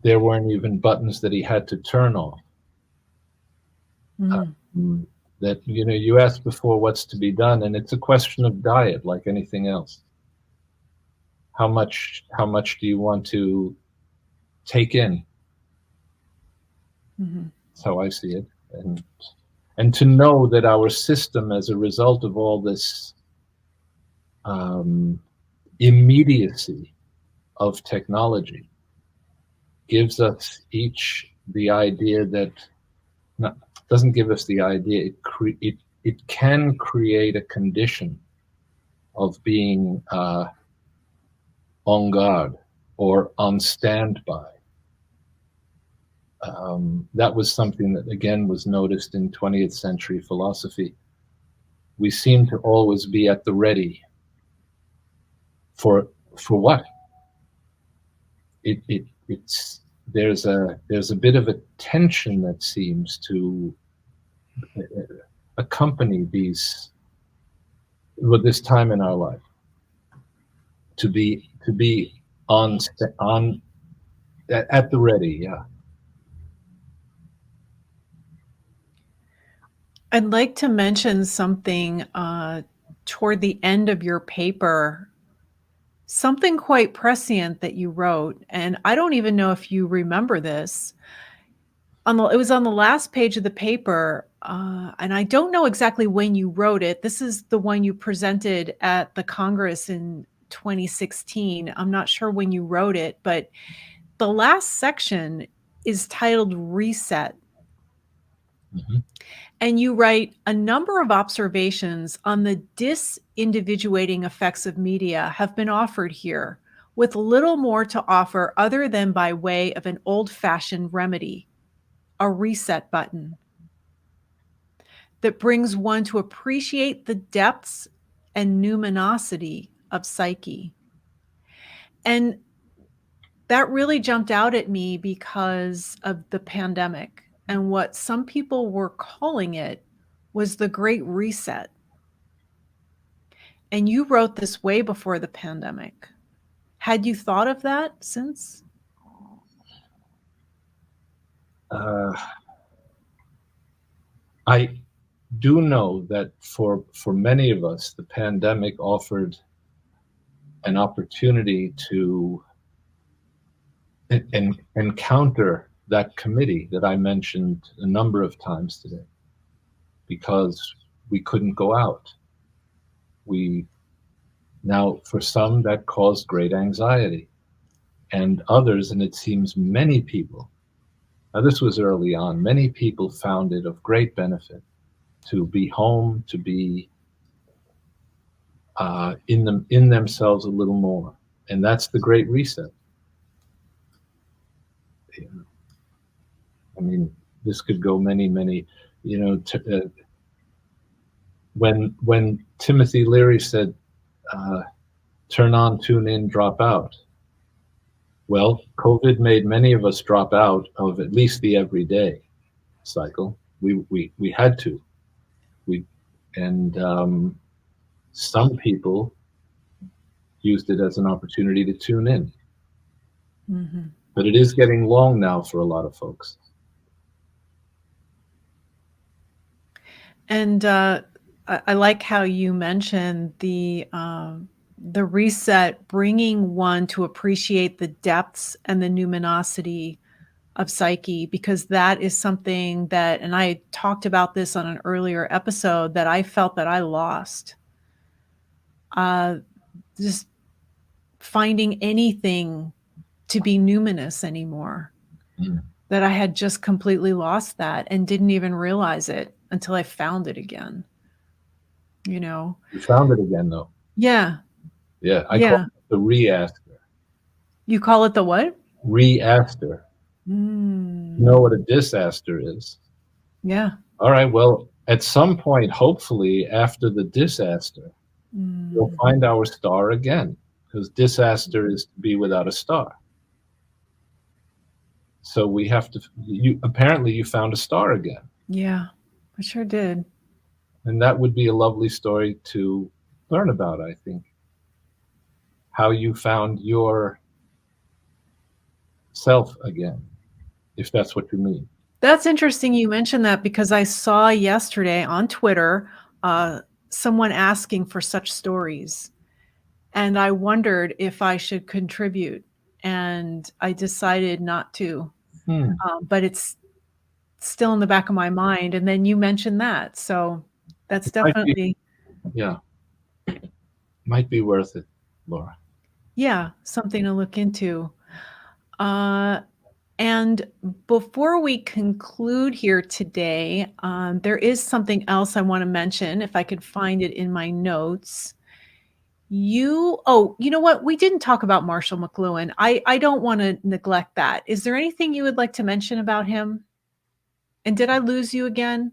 there weren't even buttons that he had to turn off. That you asked before what's to be done, and it's a question of diet, like anything else. How much do you want to take in? That's how I see it, and to know that our system, as a result of all this immediacy of technology gives us each the idea that, doesn't give us the idea, it can create a condition of being on guard or on standby. That was something that, again, was noticed in 20th century philosophy. We seem to always be at the ready. For what? There's a bit of a tension that seems to accompany this time in our life. To be on at the ready, yeah. I'd like to mention something toward the end of your paper, something quite prescient that you wrote, and I don't even know if you remember this. It was on the last page of the paper, and I don't know exactly when you wrote it. This is the one you presented at the Congress in 2016. I'm not sure when you wrote it, but the last section is titled Reset. Mm-hmm. And you write, a number of observations on the disindividuating effects of media have been offered here, with little more to offer other than by way of an old-fashioned remedy, a reset button that brings one to appreciate the depths and numinosity of psyche. And that really jumped out at me because of the pandemic, and what some people were calling it was the Great Reset. And you wrote this way before the pandemic. Had you thought of that since? I do know that for many of us, the pandemic offered an opportunity to encounter that committee that I mentioned a number of times today, because we couldn't go out. Now, for some, that caused great anxiety, and others, and it seems many people, now this was early on, many people found it of great benefit to be home, to be in themselves a little more. And that's the Great Reset. I mean, this could go many, when Timothy Leary said, turn on, tune in, drop out. Well, COVID made many of us drop out of at least the everyday cycle. We had to. Some people used it as an opportunity to tune in. Mm-hmm. But it is getting long now for a lot of folks. And I like how you mentioned the reset, bringing one to appreciate the depths and the numinosity of psyche, because that is something that, and I talked about this on an earlier episode, that I felt that I lost. Just finding anything to be numinous anymore. Mm. That I had just completely lost that and didn't even realize it until I found it again. You found it again, though. Yeah. Yeah. I call it the re-aster. You call it the what? Re-aster. Mm. You know what a disaster is? Yeah. All right. Well, at some point, hopefully after the disaster, we'll find our star again, because disaster is to be without a star. So we have to, apparently you found a star again. Yeah, I sure did. And that would be a lovely story to learn about, I think. How you found your self again, if that's what you mean. That's interesting you mentioned that, because I saw yesterday on Twitter someone asking for such stories. And I wondered if I should contribute. And I decided not to. But it's still in the back of my mind. And then you mentioned that. So that's definitely. Yeah. Might be worth it, Laura. Yeah, something to look into. And before we conclude here today, there is something else I want to mention, if I could find it in my notes. You know what? We didn't talk about Marshall McLuhan. I don't want to neglect that. Is there anything you would like to mention about him? And did I lose you again?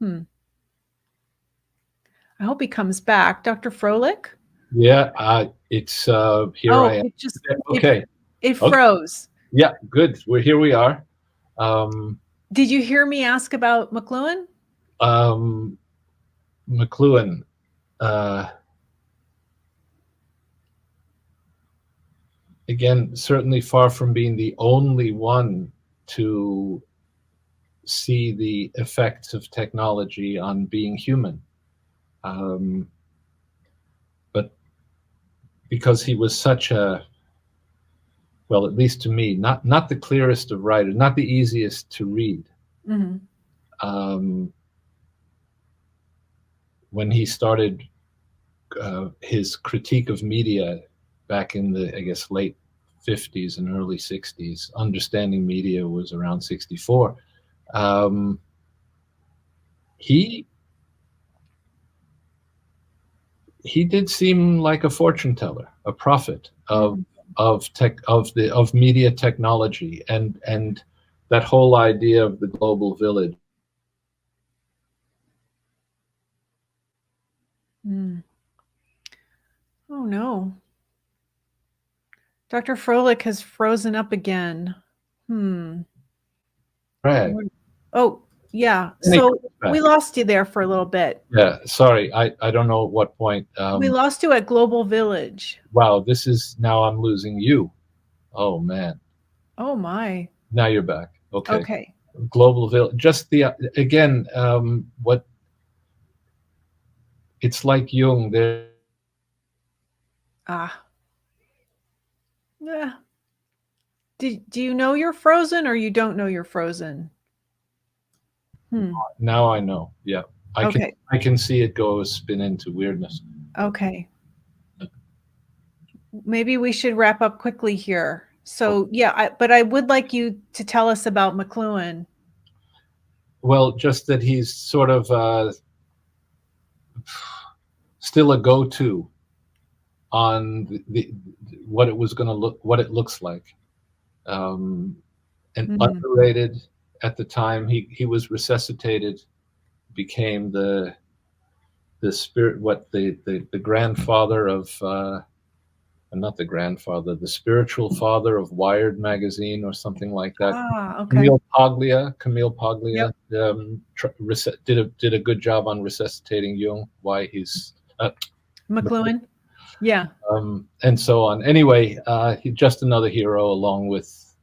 I hope he comes back. Dr. Froehlich? Yeah, it's here I Oh, am. it just Okay. it Okay. froze. Yeah, good. Here we are. Um, Did you hear me ask about McLuhan? McLuhan. Again, certainly far from being the only one to see the effects of technology on being human. But because he was such a, well, at least to me, not the clearest of writers, not the easiest to read. Mm-hmm. When he started his critique of media back in the, I guess, late 50s and early 60s, Understanding Media was around 64. He did seem like a fortune teller, a prophet of media technology, and that whole idea of the global village. Oh no. Dr. Froehlich has frozen up again. Right. Oh, yeah. And he So comes back. we lost you there for a little bit. Yeah, sorry, I don't know at what point. We lost you at Global Village. Wow, this is now I'm losing you. Oh man. Oh my. Now you're back. Okay. Okay. Global village. Just the again, what it's like Jung. There. Ah. Yeah. Do you know you're frozen or you don't know you're frozen? Now I know. Yeah, Okay. I can see it go spin into weirdness. Okay. Maybe we should wrap up quickly here. So yeah, but I would like you to tell us about McLuhan. Well, just that he's sort of still a go-to on what it was going to look, what it looks like, and underrated at the time. He was resuscitated, became the spirit, what the grandfather of. Not the grandfather, the spiritual father of Wired magazine or something like that. Okay. Camille Paglia did a good job on resuscitating Jung. Why he's McLuhan. Yeah. And so on. Anyway, he's just another hero, along with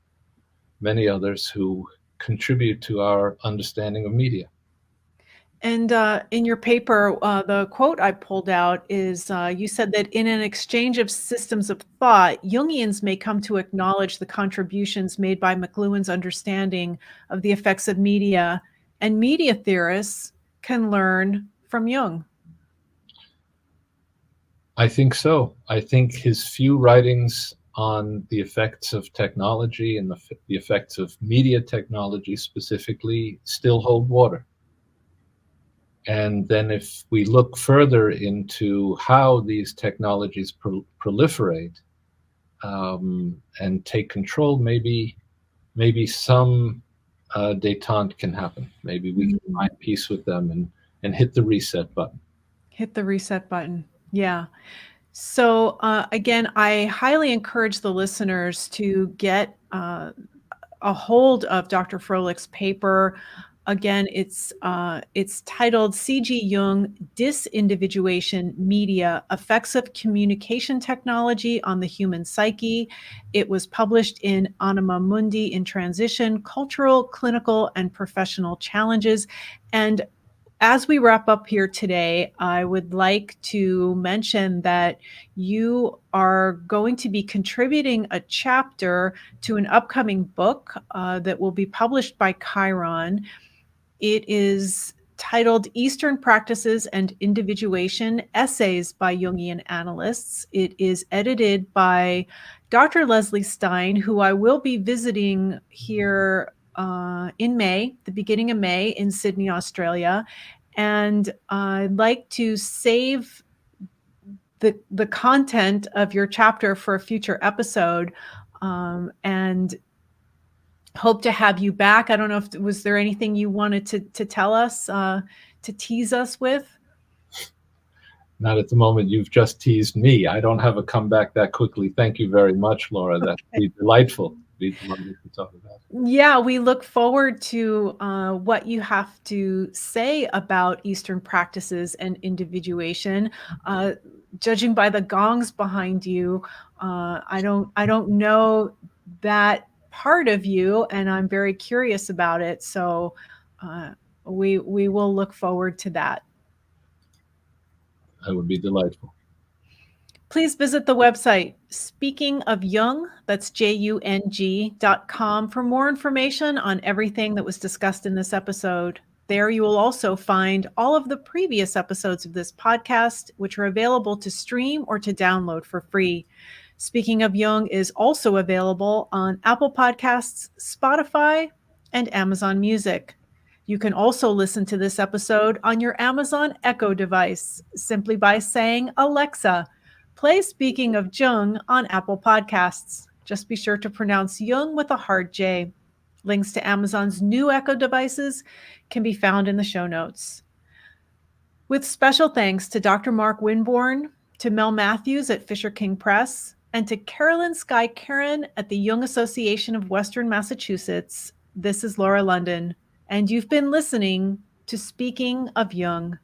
many others who contribute to our understanding of media. And in your paper, the quote I pulled out is you said that in an exchange of systems of thought, Jungians may come to acknowledge the contributions made by McLuhan's understanding of the effects of media, and media theorists can learn from Jung. I think so. I think his few writings on the effects of technology and the effects of media technology specifically still hold water. And then if we look further into how these technologies proliferate and take control, maybe some détente can happen. Maybe we can find peace with them and hit the reset button. Hit the reset button. Yeah. So again, I highly encourage the listeners to get a hold of Dr. Froehlich's paper. Again, it's titled C.G. Jung, Disindividuation, Media, Effects of Communication Technology on the Human Psyche. It was published in Anima Mundi in Transition, Cultural, Clinical, and Professional Challenges. And as we wrap up here today, I would like to mention that you are going to be contributing a chapter to an upcoming book that will be published by Chiron. It is titled Eastern Practices and Individuation, Essays by Jungian Analysts. It is edited by Dr. Leslie Stein, who I will be visiting here in May, the beginning of May in Sydney, Australia. And I'd like to save the content of your chapter for a future episode, and hope to have you back. I don't know if was there anything you wanted to tell us, to tease us with? Not at the moment. You've just teased me. I don't have a comeback that quickly. Thank you very much, Laura. That'd be delightful. Be delighted to talk about it. Yeah, we look forward to what you have to say about Eastern practices and individuation. Judging by the gongs behind you, I don't know that part of you, and I'm very curious about it. So we will look forward to that. That would be delightful. Please visit the website Speaking of Jung, that's JUNG.com, for more information on everything that was discussed in this episode. There you will also find all of the previous episodes of this podcast, which are available to stream or to download for free. Speaking of Jung is also available on Apple Podcasts, Spotify, and Amazon Music. You can also listen to this episode on your Amazon Echo device simply by saying, Alexa, play Speaking of Jung on Apple Podcasts. Just be sure to pronounce Jung with a hard J. Links to Amazon's new Echo devices can be found in the show notes. With special thanks to Dr. Mark Winborn, to Mel Matthews at Fisher King Press, and to Carolyn Skye Karen at the Jung Association of Western Massachusetts, this is Laura London, and you've been listening to Speaking of Jung.